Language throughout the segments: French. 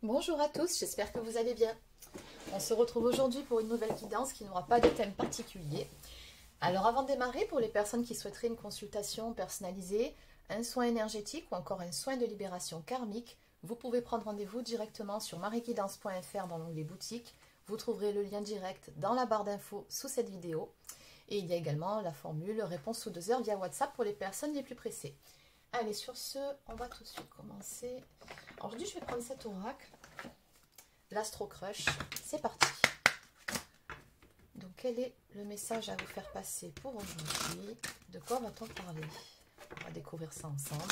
Bonjour à tous, j'espère que vous allez bien. On se retrouve aujourd'hui pour une nouvelle guidance qui n'aura pas de thème particulier. Alors avant de démarrer, pour les personnes qui souhaiteraient une consultation personnalisée, un soin énergétique ou encore un soin de libération karmique, vous pouvez prendre rendez-vous directement sur marieguidance.fr dans l'onglet boutique. Vous trouverez le lien direct dans la barre d'infos sous cette vidéo. Et il y a également la formule réponse sous 2 heures via WhatsApp pour les personnes les plus pressées. Allez, sur ce, on va tout de suite commencer. Alors, aujourd'hui, je vais prendre cet oracle, l'Astro Crush. C'est parti. Donc, quel est le message à vous faire passer pour aujourd'hui? De quoi va-t-on parler? On va découvrir ça ensemble.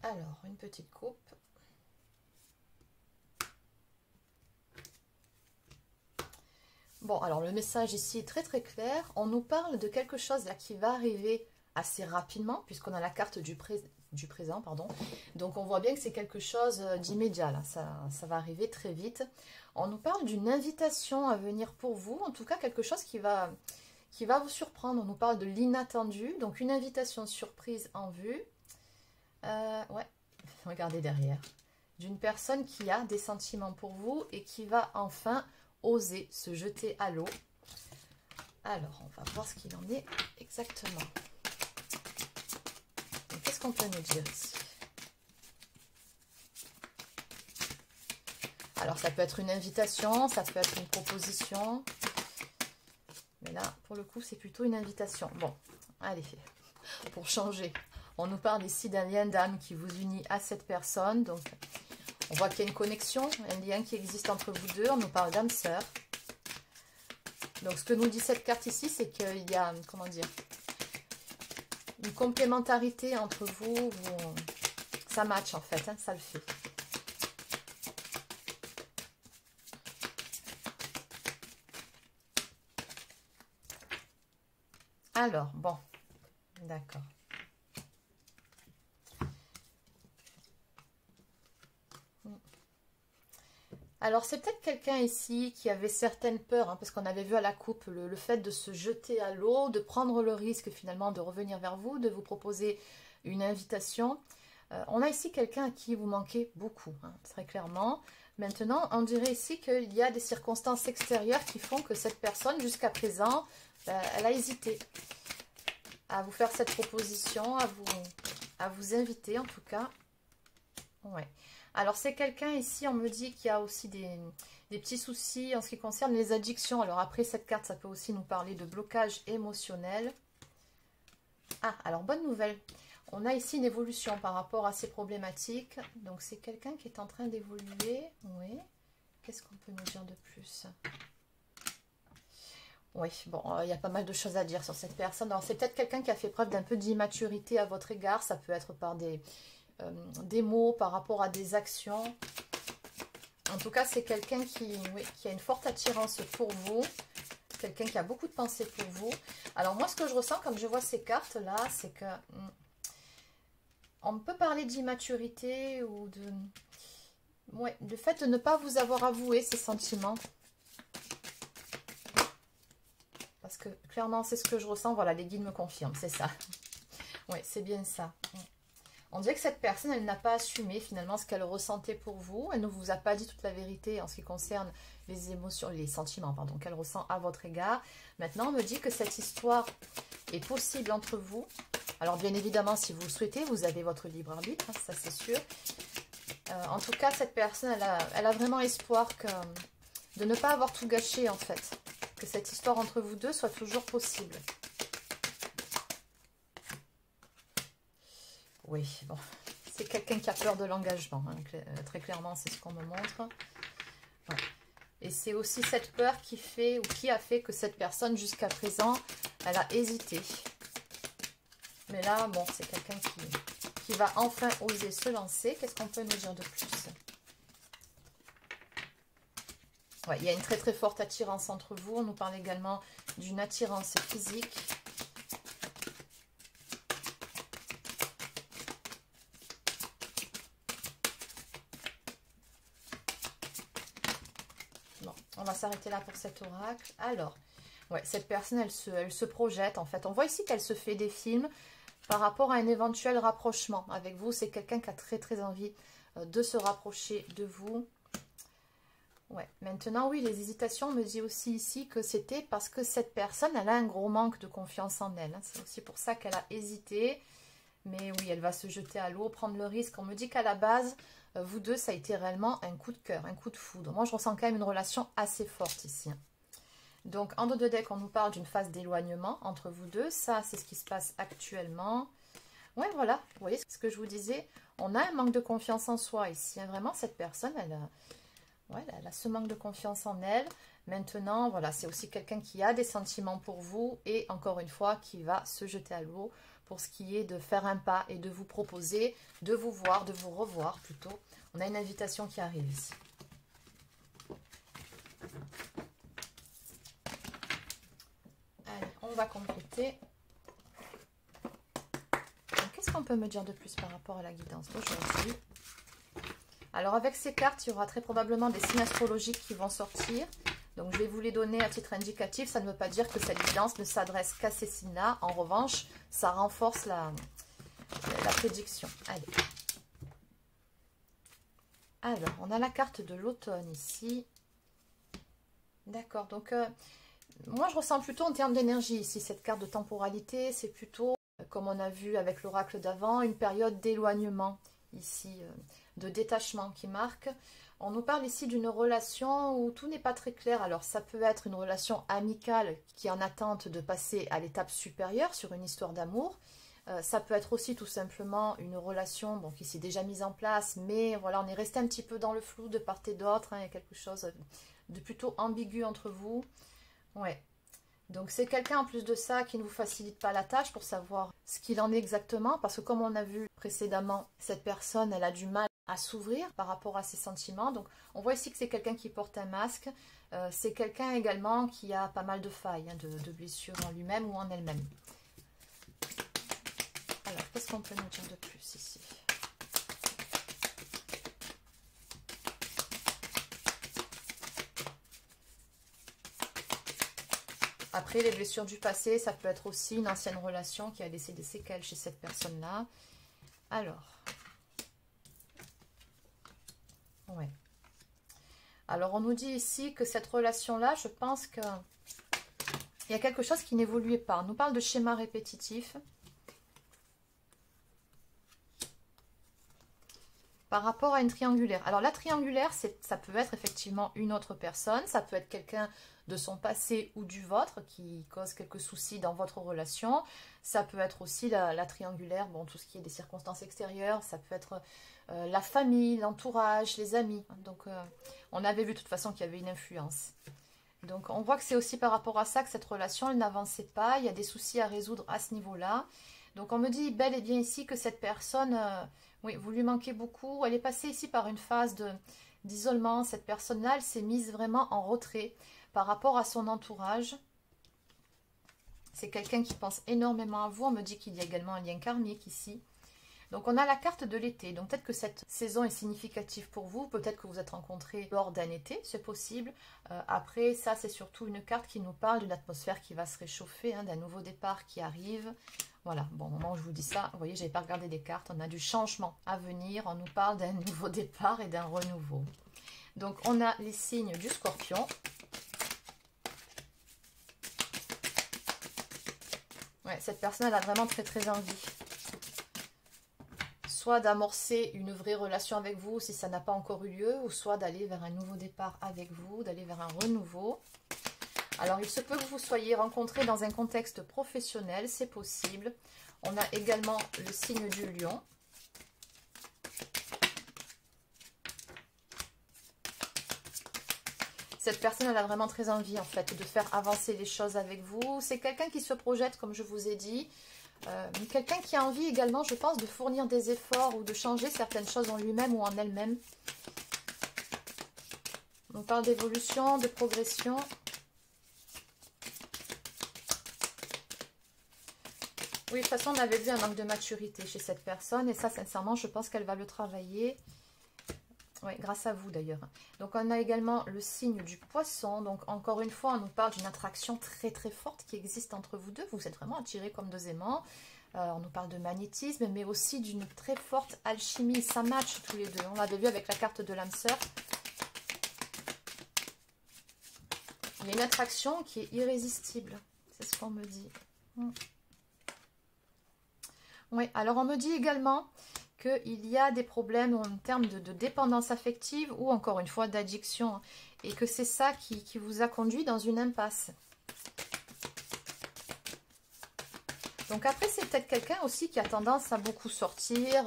Alors, une petite coupe. Bon, alors le message ici est très très clair. On nous parle de quelque chose là qui va arriver assez rapidement, puisqu'on a la carte du présent, pardon. Donc on voit bien que c'est quelque chose d'immédiat, là. Ça va arriver très vite. On nous parle d'une invitation à venir pour vous, en tout cas quelque chose qui va vous surprendre. On nous parle de l'inattendu, donc une invitation surprise en vue. Ouais, regardez derrière. D'une personne qui a des sentiments pour vous et qui va enfin oser se jeter à l'eau. Alors, on va voir ce qu'il en est exactement. Qu'est-ce qu'on peut nous dire ici? Alors, ça peut être une invitation, ça peut être une proposition. Mais là, pour le coup, c'est plutôt une invitation. Bon, allez, pour changer. On nous parle ici d'un lien d'âme qui vous unit à cette personne. Donc, on voit qu'il y a une connexion, un lien qui existe entre vous deux. On nous parle d'âme sœur. Donc, ce que nous dit cette carte ici, c'est qu'il y a, comment dire, une complémentarité entre vous. Ça match, en fait, hein, ça le fait. Alors, bon, d'accord. Alors, c'est peut-être quelqu'un ici qui avait certaines peurs, hein, parce qu'on avait vu à la coupe le fait de se jeter à l'eau, de prendre le risque finalement de revenir vers vous, de vous proposer une invitation. On a ici quelqu'un à qui vous manquez beaucoup, hein, très clairement. Maintenant, on dirait ici qu'il y a des circonstances extérieures qui font que cette personne, jusqu'à présent, elle a hésité à vous faire cette proposition, à vous inviter en tout cas. Ouais. Alors, c'est quelqu'un ici, on me dit qu'il y a aussi des petits soucis en ce qui concerne les addictions. Alors, après, cette carte, ça peut aussi nous parler de blocage émotionnel. Ah, alors, bonne nouvelle. On a ici une évolution par rapport à ces problématiques. Donc, c'est quelqu'un qui est en train d'évoluer. Oui. Qu'est-ce qu'on peut nous dire de plus? Oui, bon, il y a pas mal de choses à dire sur cette personne. Alors, c'est peut-être quelqu'un qui a fait preuve d'un peu d'immaturité à votre égard. Ça peut être par des mots, par rapport à des actions. En tout cas, c'est quelqu'un qui a une forte attirance pour vous. Quelqu'un qui a beaucoup de pensées pour vous. Alors moi, ce que je ressens quand je vois ces cartes-là, c'est que on peut parler d'immaturité ou de... Ouais, le fait de ne pas vous avoir avoué ces sentiments. Parce que clairement, c'est ce que je ressens. Voilà, les guides me confirment, c'est ça. Oui, c'est bien ça. On dirait que cette personne, elle n'a pas assumé finalement ce qu'elle ressentait pour vous. Elle ne vous a pas dit toute la vérité en ce qui concerne les émotions, les sentiments, pardon, qu'elle ressent à votre égard. Maintenant, on me dit que cette histoire est possible entre vous. Alors, bien évidemment, si vous le souhaitez, vous avez votre libre arbitre, hein, ça c'est sûr. En tout cas, cette personne, elle a vraiment espoir de ne pas avoir tout gâché en fait. Que cette histoire entre vous deux soit toujours possible. Oui, bon, c'est quelqu'un qui a peur de l'engagement, hein. Très clairement, c'est ce qu'on me montre. Ouais. Et c'est aussi cette peur qui fait, ou qui a fait que cette personne, jusqu'à présent, elle a hésité. Mais là, bon, c'est quelqu'un qui va enfin oser se lancer. Qu'est-ce qu'on peut nous dire de plus? Ouais, il y a une très très forte attirance entre vous. On nous parle également d'une attirance physique. s'arrêter là pour cet oracle. Alors, ouais, cette personne, elle se projette en fait. On voit ici qu'elle se fait des films par rapport à un éventuel rapprochement avec vous. C'est quelqu'un qui a très très envie de se rapprocher de vous. Ouais, maintenant, oui, les hésitations, me dit aussi ici que c'était parce que cette personne, elle a un gros manque de confiance en elle. Hein. C'est aussi pour ça qu'elle a hésité. Mais oui, elle va se jeter à l'eau, prendre le risque. On me dit qu'à la base, vous deux, ça a été réellement un coup de cœur, un coup de foudre. Moi, je ressens quand même une relation assez forte ici. Donc, en dos de deck, on nous parle d'une phase d'éloignement entre vous deux. Ça, c'est ce qui se passe actuellement. Ouais, voilà, vous voyez ce que je vous disais. On a un manque de confiance en soi ici. Hein. Vraiment, cette personne, elle a ce manque de confiance en elle. Maintenant, voilà, c'est aussi quelqu'un qui a des sentiments pour vous et encore une fois, qui va se jeter à l'eau pour ce qui est de faire un pas et de vous proposer, de vous voir, de vous revoir plutôt. On a une invitation qui arrive ici. Allez, on va compléter. Qu'est-ce qu'on peut me dire de plus par rapport à la guidance d'aujourd'hui? Alors avec ces cartes, il y aura très probablement des signes astrologiques qui vont sortir. Donc je vais vous les donner à titre indicatif. Ça ne veut pas dire que cette guidance ne s'adresse qu'à ces signes-là. En revanche, ça renforce la prédiction. Allez. Alors, on a la carte de l'automne ici. D'accord, donc moi je ressens plutôt en termes d'énergie ici, cette carte de temporalité. C'est plutôt, comme on a vu avec l'oracle d'avant, une période d'éloignement ici, de détachement qui marque. On nous parle ici d'une relation où tout n'est pas très clair. Alors ça peut être une relation amicale qui est en attente de passer à l'étape supérieure sur une histoire d'amour. Ça peut être aussi tout simplement une relation bon, qui s'est déjà mise en place, mais voilà, on est resté un petit peu dans le flou de part et d'autre. Hein, il y a quelque chose de plutôt ambigu entre vous. Ouais. Donc c'est quelqu'un en plus de ça qui ne vous facilite pas la tâche pour savoir ce qu'il en est exactement, parce que comme on a vu précédemment, cette personne, elle a du mal à s'ouvrir par rapport à ses sentiments. Donc on voit ici que c'est quelqu'un qui porte un masque. C'est quelqu'un également qui a pas mal de failles, hein, de blessures en lui-même ou en elle-même. Alors, qu'est-ce qu'on peut nous dire de plus ici? Après, les blessures du passé, ça peut être aussi une ancienne relation qui a laissé des séquelles chez cette personne-là. Alors, ouais. Alors, on nous dit ici que cette relation-là, je pense qu'il y a quelque chose qui n'évoluait pas. On nous parle de schéma répétitif. Par rapport à une triangulaire. Alors, la triangulaire, ça peut être effectivement une autre personne. Ça peut être quelqu'un de son passé ou du vôtre qui cause quelques soucis dans votre relation. Ça peut être aussi la triangulaire, bon, tout ce qui est des circonstances extérieures. Ça peut être la famille, l'entourage, les amis. Donc, on avait vu de toute façon qu'il y avait une influence. Donc, on voit que c'est aussi par rapport à ça que cette relation, elle n'avançait pas. Il y a des soucis à résoudre à ce niveau-là. Donc, on me dit bel et bien ici que cette personne... oui, vous lui manquez beaucoup. Elle est passée ici par une phase d'isolement. Cette personne-là, elle s'est mise vraiment en retrait par rapport à son entourage. C'est quelqu'un qui pense énormément à vous. On me dit qu'il y a également un lien karmique ici. Donc, on a la carte de l'été. Donc, peut-être que cette saison est significative pour vous. Peut-être que vous êtes rencontrés lors d'un été, c'est possible. Après, ça, c'est surtout une carte qui nous parle d'une atmosphère qui va se réchauffer, hein, d'un nouveau départ qui arrive. Voilà, bon, au moment où je vous dis ça, vous voyez, je n'avais pas regardé les cartes. On a du changement à venir. On nous parle d'un nouveau départ et d'un renouveau. Donc, on a les signes du Scorpion. Ouais, cette personne, elle a vraiment très, très envie. Soit d'amorcer une vraie relation avec vous si ça n'a pas encore eu lieu, ou soit d'aller vers un nouveau départ avec vous, d'aller vers un renouveau. Alors, il se peut que vous soyez rencontrés dans un contexte professionnel, c'est possible. On a également le signe du lion. Cette personne, elle a vraiment très envie, en fait, de faire avancer les choses avec vous. C'est quelqu'un qui se projette, comme je vous ai dit. Quelqu'un qui a envie également, je pense, de fournir des efforts ou de changer certaines choses en lui-même ou en elle-même. On parle d'évolution, de progression. Oui, de toute façon, on avait vu un manque de maturité chez cette personne. Et ça, sincèrement, je pense qu'elle va le travailler. Oui, grâce à vous d'ailleurs. Donc on a également le signe du poisson. Donc encore une fois, on nous parle d'une attraction très très forte qui existe entre vous deux. Vous êtes vraiment attirés comme deux aimants. On nous parle de magnétisme, mais aussi d'une très forte alchimie. Ça match tous les deux. On l'avait vu avec la carte de l'âme sœur. Il y a une attraction qui est irrésistible. C'est ce qu'on me dit. Oui, alors on me dit également qu'il y a des problèmes en termes de dépendance affective ou encore une fois d'addiction. Et que c'est ça qui vous a conduit dans une impasse. Donc après, c'est peut-être quelqu'un aussi qui a tendance à beaucoup sortir,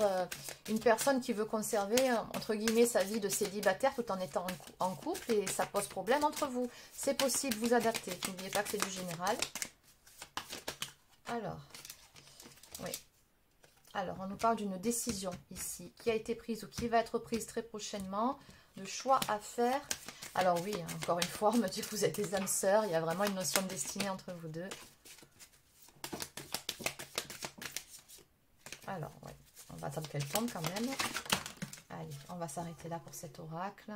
une personne qui veut conserver, entre guillemets, sa vie de célibataire tout en étant en couple et ça pose problème entre vous. C'est possible, vous adaptez. N'oubliez pas que c'est du général. Alors, oui. Alors, on nous parle d'une décision ici qui a été prise ou qui va être prise très prochainement, de choix à faire. Alors oui, encore une fois, on me dit que vous êtes des âmes sœurs, il y a vraiment une notion de destinée entre vous deux. Alors, oui, on va attendre qu'elle tombe quand même. Allez, on va s'arrêter là pour cet oracle.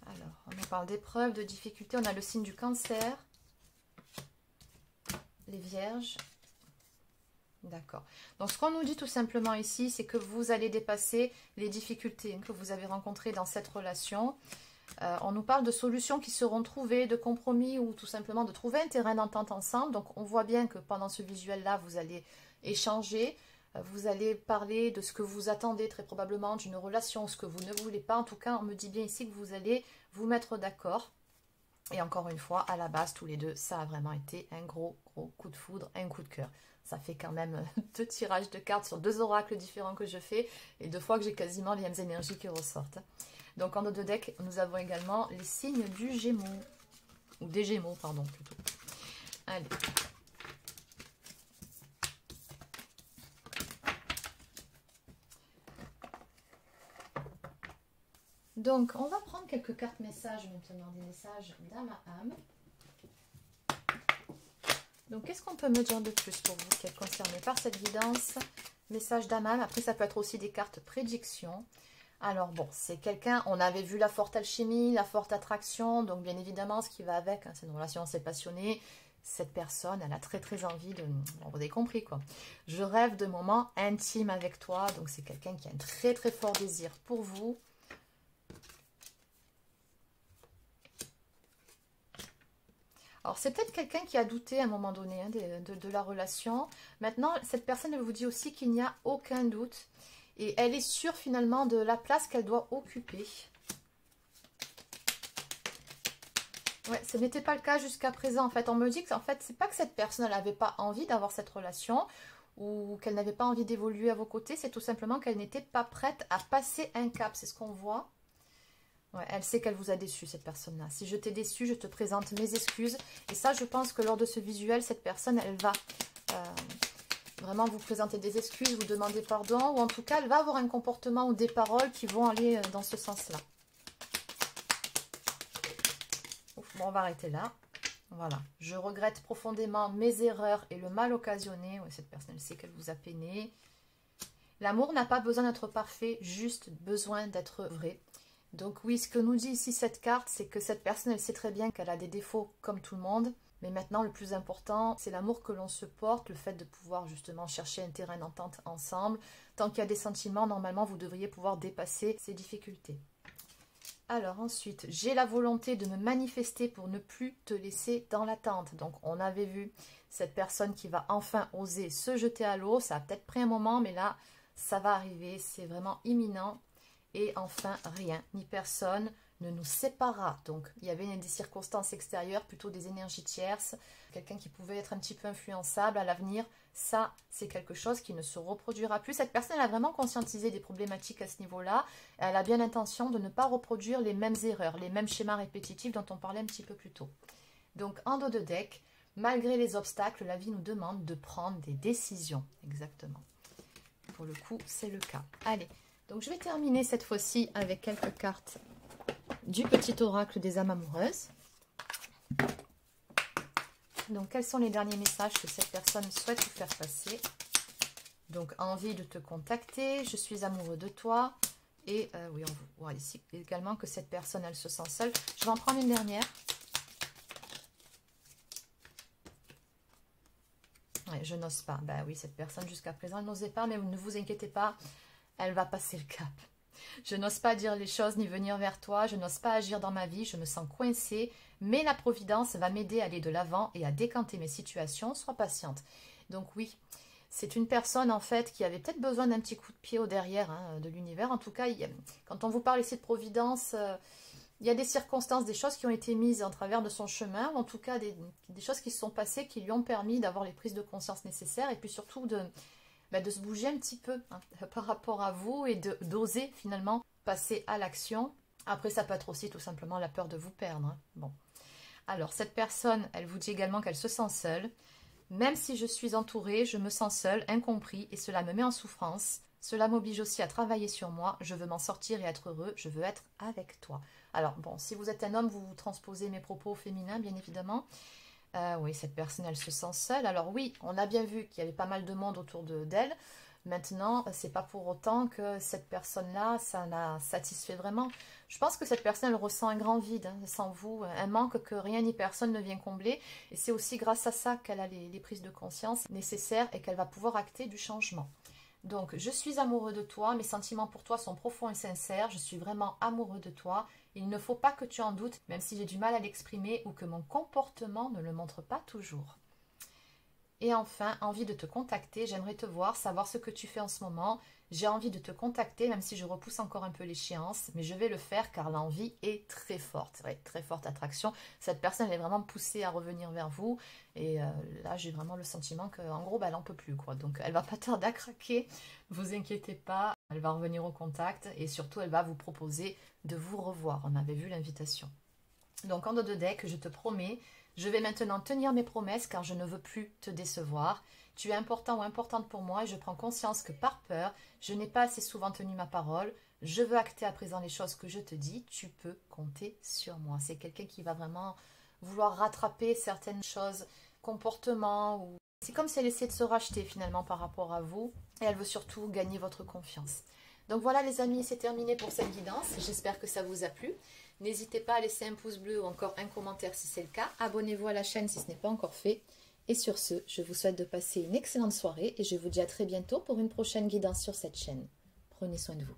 Alors, on nous parle d'épreuves, de difficultés. On a le signe du cancer. Les vierges. D'accord. Donc, ce qu'on nous dit tout simplement ici, c'est que vous allez dépasser les difficultés que vous avez rencontrées dans cette relation. On nous parle de solutions qui seront trouvées, de compromis ou tout simplement de trouver un terrain d'entente ensemble. Donc, on voit bien que pendant ce visuel-là, vous allez échanger. Vous allez parler de ce que vous attendez très probablement d'une relation, ce que vous ne voulez pas. En tout cas, on me dit bien ici que vous allez vous mettre d'accord. Et encore une fois, à la base, tous les deux, ça a vraiment été un gros coup de foudre, un coup de cœur. Ça fait quand même 2 tirages de cartes sur 2 oracles différents que je fais et 2 fois que j'ai quasiment les mêmes énergies qui ressortent. Donc en nos 2 decks, nous avons également les signes du Gémeaux. Ou des Gémeaux, pardon, plutôt. Allez. Donc, on va prendre quelques cartes messages maintenant, des messages d'âme à âme. Donc, qu'est-ce qu'on peut me dire de plus pour vous qui êtes concerné par cette guidance? Message d'âme à âme. Après, ça peut être aussi des cartes prédiction. Alors, bon, c'est quelqu'un, on avait vu la forte alchimie, la forte attraction. Donc, bien évidemment, ce qui va avec, hein, c'est une relation assez passionnée. Cette personne, elle a très envie de... Bon, vous avez compris, quoi. Je rêve de moments intimes avec toi. Donc, c'est quelqu'un qui a un très fort désir pour vous. Alors, c'est peut-être quelqu'un qui a douté à un moment donné hein, de la relation. Maintenant, cette personne, elle vous dit aussi qu'il n'y a aucun doute. Et elle est sûre finalement de la place qu'elle doit occuper. Ouais, ce n'était pas le cas jusqu'à présent. En fait, on me dit que c'est pas que cette personne n'avait pas envie d'avoir cette relation ou qu'elle n'avait pas envie d'évoluer à vos côtés. C'est tout simplement qu'elle n'était pas prête à passer un cap. C'est ce qu'on voit. Ouais, elle sait qu'elle vous a déçu, cette personne-là. Si je t'ai déçu, je te présente mes excuses. Et ça, je pense que lors de ce visuel, cette personne, elle va vraiment vous présenter des excuses, vous demander pardon. Ou en tout cas, elle va avoir un comportement ou des paroles qui vont aller dans ce sens-là. Bon, on va arrêter là. Voilà. Je regrette profondément mes erreurs et le mal occasionné. Ouais, cette personne, elle sait qu'elle vous a peiné. L'amour n'a pas besoin d'être parfait, juste besoin d'être vrai. Donc oui, ce que nous dit ici cette carte, c'est que cette personne, elle sait très bien qu'elle a des défauts comme tout le monde. Mais maintenant, le plus important, c'est l'amour que l'on se porte, le fait de pouvoir justement chercher un terrain d'entente ensemble. Tant qu'il y a des sentiments, normalement, vous devriez pouvoir dépasser ces difficultés. Alors ensuite, j'ai la volonté de me manifester pour ne plus te laisser dans l'attente. Donc on avait vu cette personne qui va enfin oser se jeter à l'eau. Ça a peut-être pris un moment, mais là, ça va arriver. C'est vraiment imminent. Et enfin, rien ni personne ne nous séparera. Donc, il y avait des circonstances extérieures, plutôt des énergies tierces, quelqu'un qui pouvait être un petit peu influençable à l'avenir. Ça, c'est quelque chose qui ne se reproduira plus. Cette personne, elle a vraiment conscientisé des problématiques à ce niveau-là. Elle a bien l'intention de ne pas reproduire les mêmes erreurs, les mêmes schémas répétitifs dont on parlait un petit peu plus tôt. Donc, en dos de deck, malgré les obstacles, la vie nous demande de prendre des décisions. Exactement. Pour le coup, c'est le cas. Allez. Donc, je vais terminer cette fois-ci avec quelques cartes du petit oracle des âmes amoureuses. Donc, quels sont les derniers messages que cette personne souhaite vous faire passer? Donc, envie de te contacter, je suis amoureux de toi, Et oui, on voit ici également que cette personne, elle se sent seule. Je vais en prendre une dernière. Ouais, je n'ose pas. Ben oui, cette personne jusqu'à présent, elle n'osait pas, mais ne vous inquiétez pas, elle va passer le cap. Je n'ose pas dire les choses ni venir vers toi, je n'ose pas agir dans ma vie, je me sens coincée, mais la Providence va m'aider à aller de l'avant et à décanter mes situations, sois patiente. Donc oui, c'est une personne en fait qui avait peut-être besoin d'un petit coup de pied au derrière hein, de l'univers. En tout cas, quand on vous parle ici de Providence, il y a des circonstances, des choses qui ont été mises en travers de son chemin, ou en tout cas des choses qui se sont passées qui lui ont permis d'avoir les prises de conscience nécessaires et puis surtout de se bouger un petit peu hein, par rapport à vous et d'oser finalement passer à l'action. Après, ça peut être aussi tout simplement la peur de vous perdre. Hein. Bon. Alors, cette personne, elle vous dit également qu'elle se sent seule. Même si je suis entourée, je me sens seule, incompris et cela me met en souffrance. Cela m'oblige aussi à travailler sur moi. Je veux m'en sortir et être heureux. Je veux être avec toi. Alors, bon, si vous êtes un homme, vous transposez mes propos féminins, bien évidemment. Oui, cette personne, elle se sent seule. Alors oui, on a bien vu qu'il y avait pas mal de monde autour d'elle. Maintenant, c'est pas pour autant que cette personne-là, ça la satisfait vraiment. Je pense que cette personne, elle ressent un grand vide hein, sans vous, un manque que rien ni personne ne vient combler. Et c'est aussi grâce à ça qu'elle a les prises de conscience nécessaires et qu'elle va pouvoir acter du changement. Donc, je suis amoureux de toi, mes sentiments pour toi sont profonds et sincères, je suis vraiment amoureux de toi. Il ne faut pas que tu en doutes, même si j'ai du mal à l'exprimer ou que mon comportement ne le montre pas toujours. Et enfin, envie de te contacter, j'aimerais te voir, savoir ce que tu fais en ce moment. J'ai envie de te contacter, même si je repousse encore un peu l'échéance, mais je vais le faire car l'envie est très forte. Ouais, très forte attraction. Cette personne elle est vraiment poussée à revenir vers vous. Et là, j'ai vraiment le sentiment qu'en gros, elle n'en peut plus. Quoi. Donc, elle va pas tarder à craquer. Ne vous inquiétez pas, elle va revenir au contact. Et surtout, elle va vous proposer de vous revoir. On avait vu l'invitation. Donc, en dos de deck, je te promets, je vais maintenant tenir mes promesses car je ne veux plus te décevoir. Tu es important ou importante pour moi et je prends conscience que par peur, je n'ai pas assez souvent tenu ma parole. Je veux acter à présent les choses que je te dis. Tu peux compter sur moi. C'est quelqu'un qui va vraiment vouloir rattraper certaines choses, comportements. Ou... C'est comme si elle essaie de se racheter finalement par rapport à vous. Et elle veut surtout gagner votre confiance. Donc voilà les amis, c'est terminé pour cette guidance. J'espère que ça vous a plu. N'hésitez pas à laisser un pouce bleu ou encore un commentaire si c'est le cas. Abonnez-vous à la chaîne si ce n'est pas encore fait. Et sur ce, je vous souhaite de passer une excellente soirée et je vous dis à très bientôt pour une prochaine guidance sur cette chaîne. Prenez soin de vous.